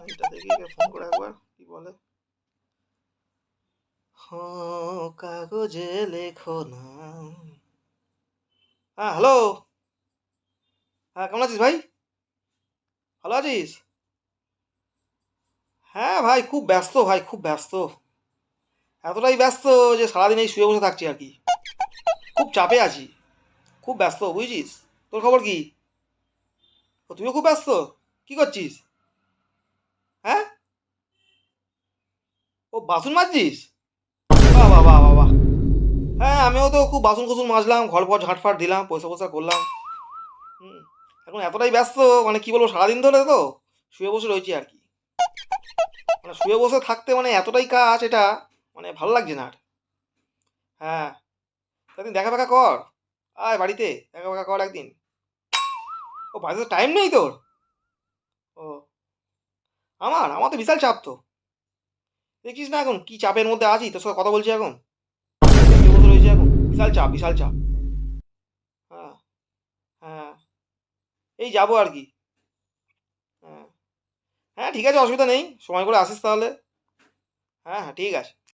এটা দেখি ফোন করে একবার কি বলে। কাগজে লেখো না। হ্যাঁ হ্যালো। হ্যাঁ কেমন আছিস ভাই? ভালো আছিস? হ্যাঁ ভাই খুব ব্যস্ত, ভাই খুব ব্যস্ত। এতটাই ব্যস্ত যে সারাদিন এই শুয়ে বসে থাকছি আর কি। খুব চাপে আছি, খুব ব্যস্ত বুঝছিস। তোর খবর কি? ও তুইও খুব ব্যস্ত? কি করছিস? হ্যাঁ? ও বাসন মাজছিস? বাহ বাহ বাহ বাহ বাহ। হ্যাঁ আমিও তো খুব বাসন কোসন মাজলাম, ঘর পর ঝাঁটফাট দিলাম, পয়সা পয়সা করলাম। হুম। এখন এতটাই ব্যস্ত, মানে কি বলবো, সারাদিন ধরে তো শুয়ে বসে রয়েছি আর কি। মানে শুয়ে বসে থাকতে মানে এতটাই কাজ এটা, মানে ভালো লাগছে না আর। হ্যাঁ, একদিন দেখা ফেখা কর, আয় বাড়িতে দেখা ফেখা কর একদিন। ও বাড়িতে টাইম নেই তোর? ও আমার তো বিশাল চাপ তো। দেখিস না এখন কি চাপের মধ্যে আছি, তোর সাথে কথা বলছি এখন, শুয়ে বসে রয়েছি এখন, বিশাল চাপ বিশাল চাপ। হ্যাঁ হ্যাঁ, এই যাবো আর কি। হ্যাঁ হ্যাঁ ঠিক আছে, অসুবিধা নেই, সময় করে আসিস তাহলে। হ্যাঁ হ্যাঁ ঠিক আছে।